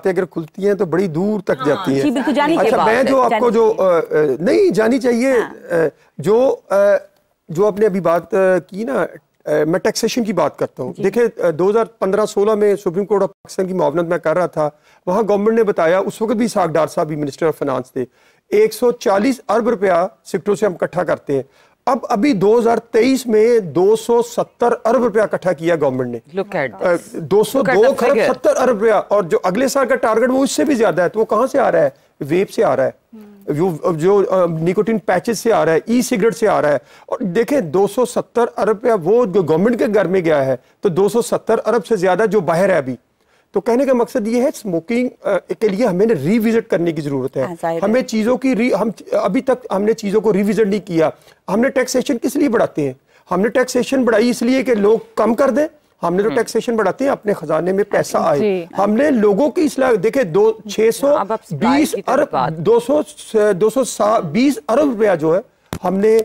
अगर खुलती हैं तो बड़ी दूर तक जाती हैं। अच्छा, मैं जो आपको जो नहीं जानी चाहिए, जो आपने अभी बात की ना, मैं टैक्सेशन की बात करता हूँ। देखिए 2015-16 में सुप्रीम कोर्ट ऑफ पाकिस्तान की मुआवनत में कर रहा था, वहाँ गवर्नमेंट ने बताया, उस वक्त भी इसहाक डार साहब भी मिनिस्टर ऑफ फाइनेंस थे, 140 अरब रुपया सेक्टरों से हम इकट्ठा करते हैं। अब अभी 2023 में 270 अरब रुपया इकट्ठा किया गवर्नमेंट ने। 202 खरब 70 अरब रुपया, और जो अगले साल का टारगेट वो उससे भी ज्यादा है। तो वो कहाँ से आ रहा है? वेब से आ रहा है, जो निकोटिन पैचेस से आ रहा है, ई सिगरेट से आ रहा है। और देखें 270 अरब रुपया वो जो गवर्नमेंट के घर में गया है, तो 270 अरब से ज्यादा जो बाहर है अभी। तो कहने का मकसद ये है, स्मोकिंग के लिए हमें रिविजिट करने की जरूरत है। हमें चीजों की हम अभी तक हमने चीजों को रिविजिट नहीं किया। हमने टैक्सेशन किस लिए बढ़ाते हैं? हमने टैक्सेशन बढ़ाई इसलिए कि लोग कम कर दें। हमने तो टैक्सेशन बढ़ाते हैं अपने खजाने में पैसा आए। हमने लोगों की इसलिए देखे 620 अरब 220 अरब रुपया जो है हमने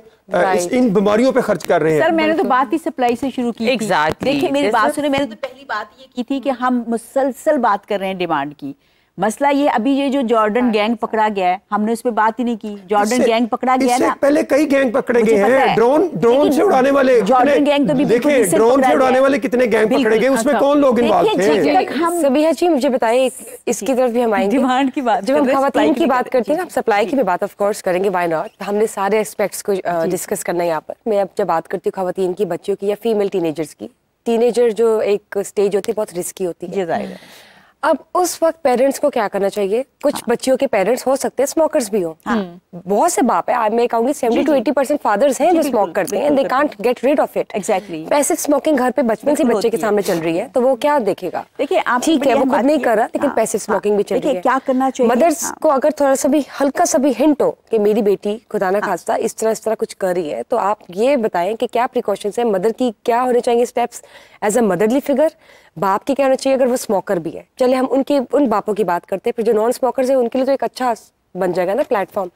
इन बीमारियों पे खर्च कर रहे हैं। सर मैंने तो बात ही सप्लाई से शुरू की। देखिए मेरी बात सुने, मैंने तो पहली बात ये की थी कि हम मुसलसल बात कर रहे हैं डिमांड की। मसला ये अभी ये जो जॉर्डन गैंग पकड़ा गया है, हमने उस पर बात ही नहीं की। जॉर्डन गैंग पकड़ा गया ना, पहले कई गैंग पकड़े गए हैं। ड्रोन से उड़ाने वाले, जॉर्डन गैंग तो देखिए ड्रोन से उड़ाने वाले कितने गैंग पकड़े गए, उसमें कौन लोग इन्वॉल्व थे? सबिहा जी मुझे बताइए, इसकी तरफ भी हम आएंगे। डिमांड की बात, जब हम खवातीन की बात करते हैं ना, सप्लाई की भी बात ऑफ कोर्स करेंगे, व्हाई नॉट। हमने सारे एस्पेक्ट्स को डिस्कस करना है यहाँ पर। मैं अब जब बात करती हूँ खवातीन की, बच्चियों की या फीमेल टीनेजर्स की, टीनेजर जो एक स्टेज होती है बहुत रिस्की होती है। अब उस वक्त पेरेंट्स को क्या करना चाहिए? कुछ बच्चियों के पेरेंट्स हो सकते हैं स्मोकर्स भी हो। बहुत से बाप है, मैं कहूंगी 70 to 80% फादर्स हैं जो स्मोक करते हैं, they can't get rid of it. Exactly. Passive smoking घर पे बचपन से बच्चे के सामने चल रही है, तो वो क्या देखेगा? देखिए आप ठीक है, वो खुद नहीं कर रहा, लेकिन पैसिव स्मोकिंग भी चल रही है। क्या करना चाहिए मदर्स को? अगर थोड़ा सा भी हल्का सा भी हिंट हो कि मेरी बेटी खुदा ना खास्ता इस तरह कुछ कर रही है, तो आप ये बताएं कि क्या प्रिकॉशंस है, मदर की क्या होने चाहिए steps as a motherly figure, बाप की क्या होना चाहिए अगर वो स्मोकर भी है। चले हम उन बापों की बात करते हैं, फिर जो नॉन स्मोकर्स है उनके लिए तो एक अच्छा बन जाएगा ना प्लेटफॉर्म।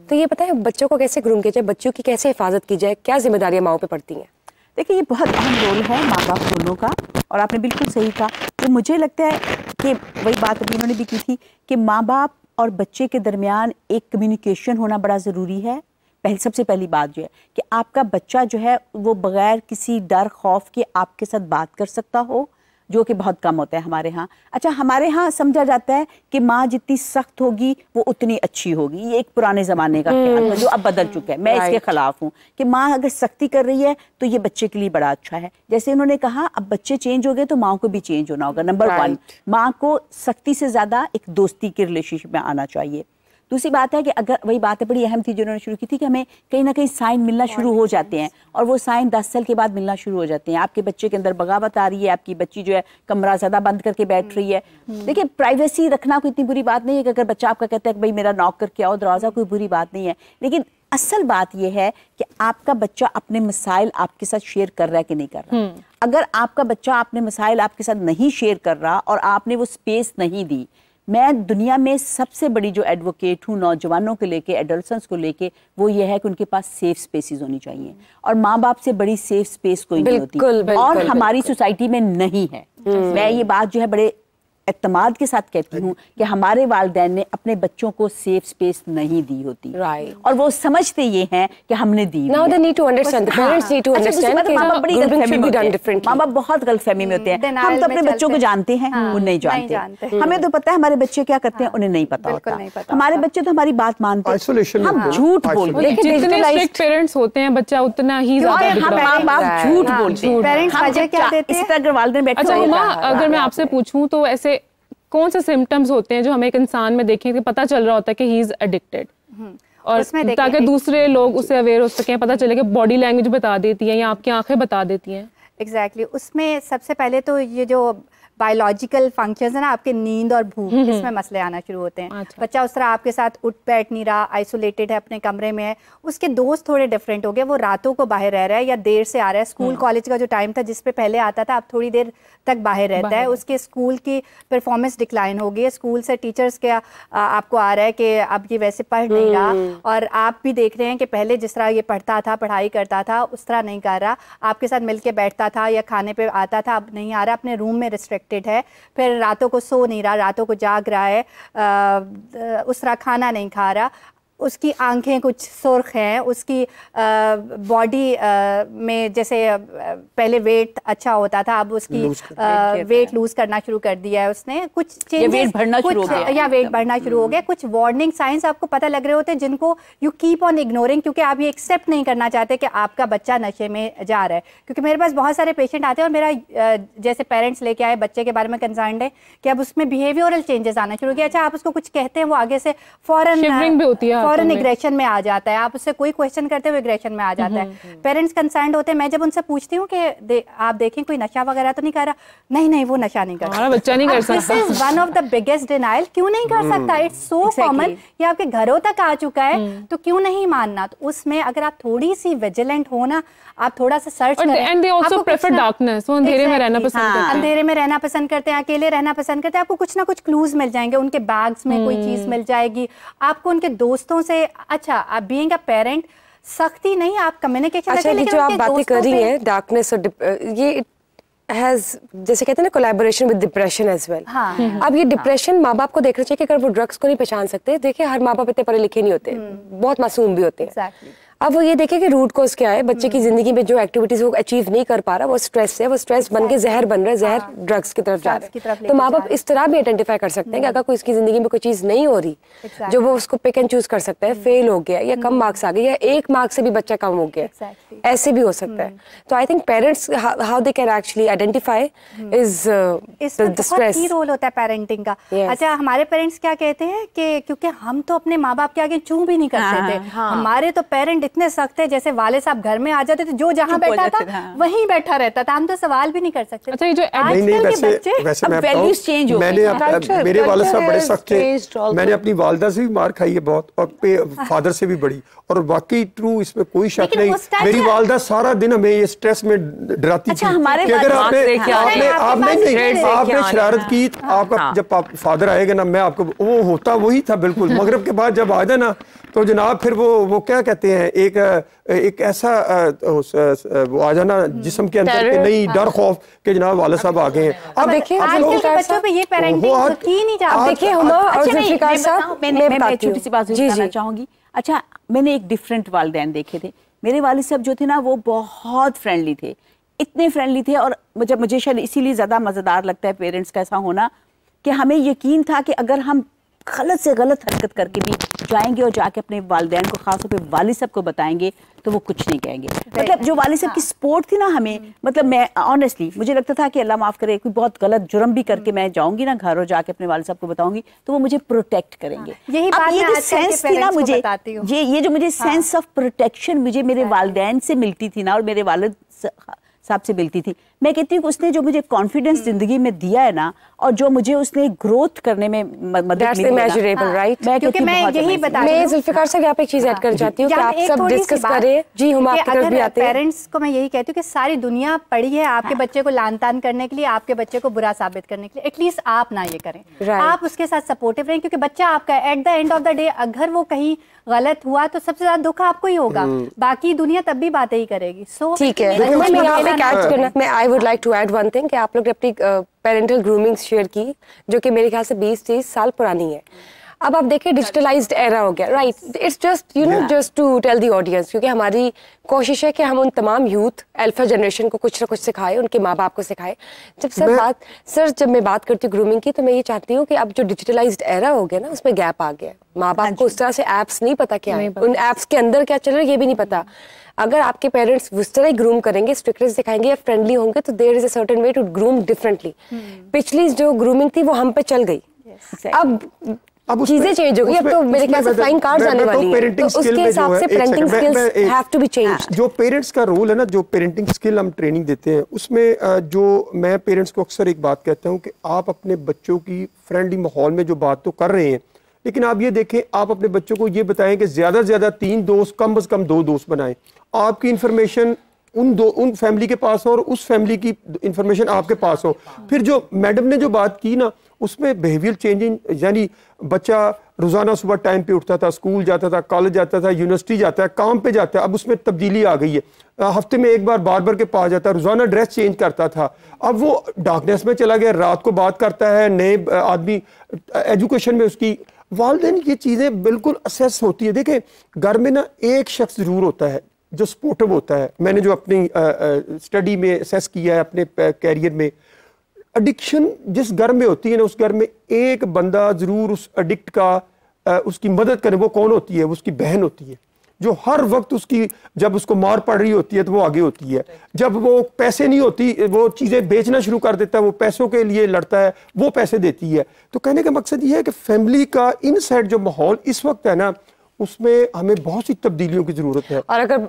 तो ये बताएं बच्चों को कैसे ग्रूम किया जाए, बच्चों की कैसे हिफाजत की जाए, क्या जिम्मेदारियां माओ पे पड़ती हैं? देखिए ये बहुत अहम रोल है माँ बाप दोनों का, और आपने बिल्कुल सही कहा। तो मुझे लगता है कि वही बात अभी उन्होंने भी की थी कि माँ बाप और बच्चे के दरमियान एक कम्युनिकेशन होना बड़ा ज़रूरी है। सबसे पहली बात जो है कि आपका बच्चा जो है वो बगैर किसी डर खौफ के आपके साथ बात कर सकता हो, जो कि बहुत कम होता है हमारे यहाँ। अच्छा, हमारे यहाँ समझा जाता है कि माँ जितनी सख्त होगी वो उतनी अच्छी होगी। ये एक पुराने ज़माने का ख्याल है जो अब बदल चुका है। मैं इसके खिलाफ हूँ कि माँ अगर सख्ती कर रही है तो ये बच्चे के लिए बड़ा अच्छा है। जैसे उन्होंने कहा अब बच्चे चेंज हो गए तो माँ को भी चेंज होना होगा। नंबर 1, माँ को सख्ती से ज़्यादा एक दोस्ती के रिलेशनशिप में आना चाहिए। दूसरी बात है कि अगर वही बात है बड़ी अहम थी जो उन्होंने शुरू की थी कि हमें कहीं ना कहीं साइन मिलना शुरू हो जाते हैं, और वो साइन 10 साल के बाद मिलना शुरू हो जाते हैं। आपके बच्चे के अंदर बगावत आ रही है, आपकी बच्ची जो है कमरा ज़्यादा बंद करके बैठ रही है। देखिए प्राइवेसी रखना कोई इतनी बुरी बात नहीं है कि अगर बच्चा आपका कहता है कि भाई मेरा नॉक करके आओ दरवाज़ा, कोई बुरी बात नहीं है। लेकिन असल बात यह है कि आपका बच्चा अपने मसाइल आपके साथ शेयर कर रहा है कि नहीं कर रहा। अगर आपका बच्चा अपने मसाइल आपके साथ नहीं शेयर कर रहा और आपने वो स्पेस नहीं दी, मैं दुनिया में सबसे बड़ी जो एडवोकेट हूँ नौजवानों को लेके, एडल्ट्स को लेके, वो ये है कि उनके पास सेफ स्पेसेस होनी चाहिए, और माँ बाप से बड़ी सेफ स्पेस कोई नहीं होती, और हमारी सोसाइटी में नहीं है। मैं ये बात जो है बड़े एतमाद के साथ कहती हूँ कि हमारे वालिदैन ने अपने बच्चों को सेफ स्पेस नहीं दी होती, और वो समझते ये हैं कि हमने दी। Now they need to understand, the parents need to understand कि माँ बाप बड़ी गलतफहमी में होते हैं। माँ बाप बहुत गलतफहमी में होते हैं। हम तो अपने बच्चों को जानते हैं, वो नहीं जानते। हमें तो पता है हमारे बच्चे क्या करते हैं, उन्हें नहीं पता होता। हमारे बच्चे तो हमारी बात मानते हैं, हम झूठ बोलते हैं। जितने स्ट्रिक्ट पेरेंट्स होते हैं बच्चा उतना ही ज्यादा माँ बाप झूठ बोलते हैं। इसी तरह अगर वालिदैन बैठे। अच्छा हुमा, अगर मैं आपसे पूछूं तो ऐसे कौन से सिम्टम्स होते हैं जो हमें एक इंसान में देखें कि पता चल रहा होता है कि ही इज एडिक्टेड, और ताकि दूसरे लोग उससे अवेयर हो सकें, पता चले कि बॉडी लैंग्वेज बता देती है या आपकी आंखें बता देती हैं? एग्जैक्टली उसमें सबसे पहले तो ये जो बायोलॉजिकल फंक्शंस है ना, आपके नींद और भूख, इसमें मसले आना शुरू होते हैं। अच्छा। बच्चा उस तरह आपके साथ उठ बैठ नहीं रहा, आइसोलेटेड है, अपने कमरे में है, उसके दोस्त थोड़े डिफरेंट हो गए, वो रातों को बाहर रह रहा है या देर से आ रहा है। स्कूल कॉलेज का जो टाइम था जिस पे पहले आता था, अब थोड़ी देर तक बाहर रहता है। उसके स्कूल की परफॉर्मेंस डिक्लाइन हो गई है, स्कूल से टीचर्स के आपको आ रहा है कि अब ये वैसे पढ़ नहीं रहा, और आप भी देख रहे हैं कि पहले जिस तरह ये पढ़ता था, पढ़ाई करता था, उस तरह नहीं कर रहा, आपके साथ मिलके बैठता था या खाने पे आता था, अब नहीं आ रहा, अपने रूम में रिस्ट्रिक्ट एडिक्टेड है, फिर रातों को सो नहीं रहा, रातों को जाग रहा है, उस तरह खाना नहीं खा रहा, उसकी आंखें कुछ सुर्ख हैं, उसकी बॉडी में जैसे पहले वेट अच्छा होता था, अब उसकी वेट लूज करना शुरू कर दिया है उसने, कुछ चेंजेस, वेट बढ़ना शुरू हो गया या वेट बढ़ना शुरू हो गया, कुछ वार्निंग साइंस आपको पता लग रहे होते हैं जिनको यू कीप ऑन इग्नोरिंग, क्योंकि आप ये एक्सेप्ट नहीं करना चाहते कि आपका बच्चा नशे में जा रहा है। क्योंकि मेरे पास बहुत सारे पेशेंट आते हैं और मेरा जैसे पेरेंट्स लेके आए बच्चे के बारे में कंसर्न है कि अब उसमें बिहेवियरल चेंजेस आना शुरू किया। अच्छा, आप उसको कुछ कहते हैं वो आगे से फॉरन एग्रेशन में आ जाता है, आप उससे कोई क्वेश्चन करते हुए एग्रेशन में आ जाता है। पेरेंट्स कंसर्न होते हैं, मैं जब उनसे पूछती हूँ कि आप देखें कोई नशा वगैरह तो नहीं कर रहा, नहीं वो नशा नहीं कर रहा, बच्चा नहीं कर सकता। This is one of the biggest denial. क्यों नहीं कर सकता? इट्स सो कॉमन, ये आपके घरों तक आ चुका है, तो क्यों नहीं मानना? तो उसमें अगर आप थोड़ी सी विजिलेंट हो ना, आप थोड़ा सा सर्च करें। And they also prefer darkness, वो अंधेरे में रहना पसंद करते हैं, अंधेरे में रहना पसंद करते हैं, अकेले रहना पसंद करते हैं। आपको कुछ ना कुछ क्लूज मिल जाएंगे, उनके बैग्स में कोई चीज मिल जाएगी, आपको उनके दोस्तों से। अच्छा, आप बीइंग अ पेरेंट सख्ती नहीं, आप कम्युनिकेशन। अच्छा, ये जो आप बातें कर रही हैं डार्कनेस और ये हैज जैसे कहते हैं ना collaboration with depression as well. अब ये डिप्रेशन माँ बाप को देखना चाहिए कि अगर वो ड्रग्स को नहीं पहचान सकते, देखिए हर माँ बाप इतने पढ़े लिखे नहीं होते, बहुत मासूम भी होते हैं। अब वो ये देखे कि रूट कोज क्या है, बच्चे की जिंदगी में जो एक्टिविटीज वो अचीव नहीं कर पा रहा, वो स्ट्रेस है, वो स्ट्रेस बन के जहर बन रहा है, जहर ड्रग्स की तरफ जा रहा है। तो माँ बाप इस तरह भी आइडेंटिफाई कर सकते हैं कि अगर कोई इसकी जिंदगी में कोई चीज नहीं हो रही जो वो उसको पिक एंड चूज कर सकता है, फेल हो गया या कम मार्क्स आ गए या एक मार्क्स से भी बच्चा कम हो गया, ऐसे भी हो सकता है। तो I think parents how they can actually identify is the stress. की रोल होता है पेरेंटिंग का। अच्छा, हमारे पेरेंट्स क्या कहते हैं कि क्योंकि हम तो अपने माँ बाप के आगे चूं भी नहीं करते थे, हमारे तो पेरेंट इतने सख्त है, जैसे वाले साहब घर में आ जाते थे, जो जहां बैठा था वहीं बैठा रहता था, हम तो सवाल भी नहीं कर सकते। अच्छा, ये जो आजकल के बच्चे अब वैल्यूज चेंज हो गई हैं। मेरे वाले साहब बड़े सख्त थे, मैंने अपनी वालिदा से भी मार खाई है बहुत, और फादर से भी बड़ी, और वाकई ट्रू, इसमें कोई शक नहीं। मेरी वालिदा सारा दिन हमें ये स्ट्रेस में डराती थी कि अगर आपने शरारत की, आपका जब फादर आएगा ना, मैं आपको, वो होता वही था बिल्कुल। मगरिब के बाद जब आ जाए ना, तो जनाब फिर वो क्या कहते हैं, एक ऐसा वो आ जाना जिस्म के अंदर के नहीं डर खौफ के जनाब वाले साहब आ गए हैं। अब देखिए आजकल के बच्चों पे ये पेरेंटिंग की नहीं जाती। देखिए हुमा और जुल्फिकार साहब, मैं छोटी सी बात बताना चाहूंगी। अच्छा, मैंने एक डिफरेंट वालिदैन देखे थे। मेरे वालिद साहब जो थे ना, वो बहुत फ्रेंडली थे, इतने फ्रेंडली थे, और मुझे शायद इसीलिए ज्यादा मजेदार लगता है पेरेंट्स का ऐसा होना कि हमें यकीन था कि अगर हम गलत से गलत हरकत करके भी जाएंगे और जाके अपने वालिदैन को, खासतौर पे वालिद साहब को बताएंगे, तो वो कुछ नहीं कहेंगे। मतलब जो वालिद साहब की सपोर्ट थी ना हमें, मतलब मैं ऑनेस्टली मुझे लगता था कि अल्लाह माफ करे, कोई बहुत गलत जुर्म भी करके मैं जाऊंगी ना घर और जाके अपने वालिद साहब को बताऊंगी, तो वो मुझे प्रोटेक्ट करेंगे। यही बात ये जो सेंस थी ना मुझे, ये जो मुझे सेंस ऑफ प्रोटेक्शन मुझे मेरे वालिदैन से मिलती थी ना, और मेरे वालिद साहब से मिलती थी, मैं कहती हूँ कि उसने जो मुझे कॉन्फिडेंस जिंदगी में दिया है ना, और जो मुझे उसने ग्रोथ करने में मदद मिली है, राइट? क्योंकि मैं यही बता रही हूँ, जुल्फिकार साहब यहाँ पे एक चीज ऐड करना चाहती हूँ कि आप सब डिस्कस करें। जी, हम आपकी तरफ भी आते हैं। पेरेंट्स को मैं यही कहती हूँ कि सारी दुनिया पड़ी है आपके बच्चे को लान तान करने के लिए, आपके बच्चे को बुरा साबित करने के लिए। एटलीस्ट आप ना ये करें, आप उसके साथ सपोर्टिव रहें, क्योंकि बच्चा आपका at the end of the day अगर वो कहीं गलत हुआ तो सबसे ज्यादा दुख आपको ही होगा, बाकी दुनिया तब भी बातें ही करेगी। सो ठीक है, मैं यहाँ पे कैच करना, मैं I would like to add one thing कि आप लोग ने अपनी पेरेंटल ग्रूमिंग शेयर की, जो कि मेरे ख्याल से 20-30 साल पुरानी है। अब आप देखिए डिजिटलाइज्ड एरा हो गया, right? It's just just to tell the audience, क्योंकि हमारी कोशिश है कि हम उन तमाम यूथ अल्फा जनरेशन को कुछ ना कुछ सिखाए, उनके माँ बाप को सिखाए। जब मैं बात करती हूँ ग्रूमिंग की, तो मैं ये चाहती हूँ कि अब जो डिजिटलाइज्ड एरा हो गया ना, उसमें गैप आ गया। माँ बाप को उस तरह से एप्स नहीं पता क्या है, उन एप्स के अंदर क्या चल रहा है ये भी नहीं पता। अगर आपके पेरेंट्स उस तरह ग्रूम करेंगे, स्ट्रिक्टनेस दिखाएंगे या फ्रेंडली होंगे, तो there is a certain way to groom differently. पिछली जो ग्रूमिंग थी वो हम पे चल गई, अब चीजें चेंज हो गई। अब तो मेरे ख्याल से फ्लाइंग कार्स आने वाली हैं, तो उसके हिसाब से parenting skills have to be changed. जो पेरेंट्स का रोल है ना, जो पेरेंटिंग स्किल हम ट्रेनिंग देते हैं, उसमें जो मैं पेरेंट्स को अक्सर एक बात कहता हूँ कि आप अपने बच्चों की फ्रेंडली माहौल में जो बात तो कर रहे हैं, लेकिन आप ये देखें, आप अपने बच्चों को ये बताएं कि ज्यादा से ज्यादा 3 दोस्त, कम से कम 2 दोस्त बनाएं। आपकी इंफॉर्मेशन उन फैमिली के पास हो और उस फैमिली की इंफॉर्मेशन आपके पास हो। फिर जो मैडम ने जो बात की ना, उसमें बिहेवियर चेंजिंग, यानी बच्चा रोज़ाना सुबह टाइम पे उठता था, स्कूल जाता था, कॉलेज जाता था, यूनिवर्सिटी जाता है, काम पे जाता है, अब उसमें तब्दीली आ गई है। हफ्ते में एक बार बार्बर के पास जाता है, रोज़ाना ड्रेस चेंज करता था, अब वो डार्कनेस में चला गया, रात को बात करता है, नए आदमी एजुकेशन में उसकी वालिदैन ये चीज़ें बिल्कुल असेस होती है। देखें घर में ना एक शख्स ज़रूर होता है जो सपोर्टिव होता है। मैंने जो अपनी स्टडी में असेस किया है अपने कैरियर में, एडिक्शन जिस घर में होती है ना, उस घर में एक बंदा ज़रूर उस एडिक्ट का उसकी मदद करे। वो कौन होती है? उसकी बहन होती है, जो हर वक्त उसकी, जब उसको मार पड़ रही होती है तो वो आगे होती है, जब वो पैसे नहीं होती वो चीज़ें बेचना शुरू कर देता है, वो पैसों के लिए लड़ता है, वो पैसे देती है। तो कहने का मकसद ये है कि फैमिली का इनसाइड जो माहौल इस वक्त है ना, उसमें हमें बहुत सी तब्दीलियों की जरूरत है। और अगर